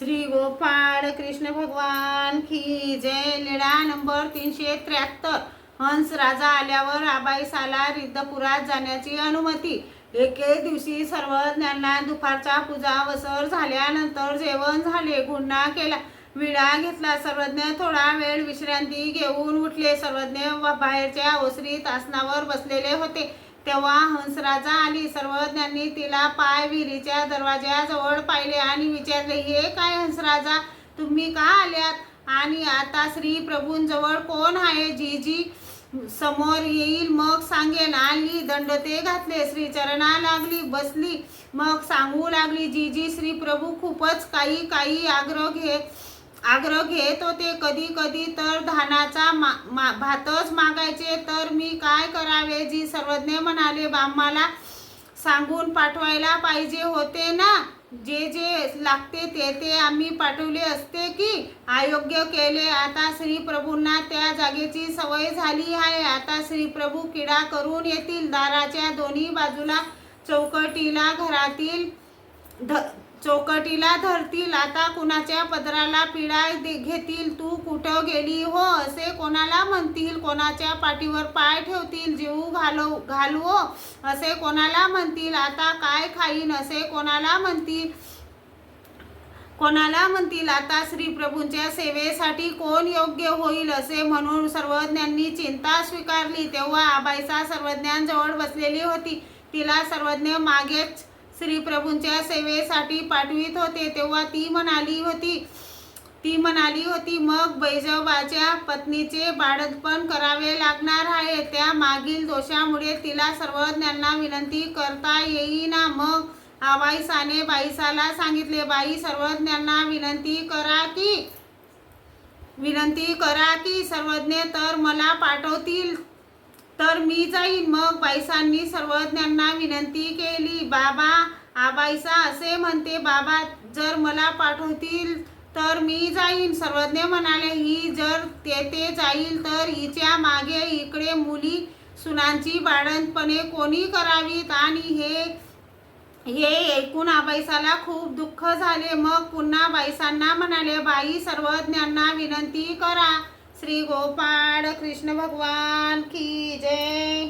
श्री गोपाळ कृष्ण भगवान की जय। लीळा नंबर 373। हंस राजा आल्यावर आबाईसाला रिद्धपुरात जाण्याची अनुमती। एके दिवशी सर्वज्ञांना दुपारचा पूजा वसर झाल्यानंतर जेवण झाले, गुन्हा केला, विडा घेतला। सर्वज्ञ थोडा वेळ विश्रांती घेऊन उठले। सर्वज्ञ बाहेरच्या ओसरीत आसनावर बसलेले होते तेव्हा हंसराजा आली। सर्वज्ञांनी तिला पाय विहिरीच्या दरवाजाजवळ पाहिले आणि विचारले, हे काय हंसराजा, तुम्ही का आल्यात? आणि आता श्री प्रभूंजवळ कोण आहे? जी समोर येईल मग सांगेन। आली, दंडते घातले, श्रीचरणा लागली, बसली, मग सांगू लागली, जी श्री प्रभू खूपच काही आग्रह घेत होते। कधी कधी तर धानाचा भातच मागायचे, तर मी काय करावे? जी सर्वज्ञ म्हणाले, आम्हाला सांगून पाठवायला पाहिजे होते ना, जे लागते ते आम्ही पाठवले असते की? अयोग्य केले। आता श्री प्रभूंना त्या जागेची सवय झाली आहे। आता श्री प्रभू किडा करून येतील। दाराच्या दोन्ही बाजूला चौकटीला धरतील। आता कुणाच्या पदराला पिळा घेतील, तू कुठं गेली हो असे कोणाला म्हणतील, कोणाच्या पाठीवर पाय ठेवतील, जीव घालवो असे कोणाला म्हणतील, आता काय खाईन असे कोणाला म्हणतील, आता श्री प्रभूंच्या सेवेसाठी कोण योग्य होईल असे म्हणून सर्वज्ञांनी चिंता स्वीकारली। तेव्हा आबाईसा सर्वज्ञांजवळ बसलेली होती। तिला सर्वज्ञ मागेच श्री प्रभूंच्या सेवेसाठी पाठवित होते। तेव्हा ती म्हणाली होती, मग बैजोबाच्या पत्नीचे बाळंतपण करावे लागणार आहे। त्या मागील दोषामुळे तिला सर्वज्ञांना विनंती करता येईना। मग आबाईसाने बाईसाला सांगितले, बाई, सर्वज्ञांना विनंती करा की सर्वज्ञ तर मला पाठवतील तर मी जाईन। मग बाईसांनी सर्वज्ञांना विनंती केली। बाबा, आबाईसा असे म्हणते, बाबा जर मला पाठवतील तर मी जाईन। सर्वज्ञ म्हणाले, ही जर तेथे जाईल तर हिच्या मागे इकडे मुली सुनांची बाळंतपणे कोणी करावीत? आणि हे ऐकून आबाईसाला खूप दुःख झाले। मग पुन्हा बाईसांना म्हणाले, बाई, सर्वज्ञांना विनंती करा। श्री गोपाळ कृष्ण भगवान की जय।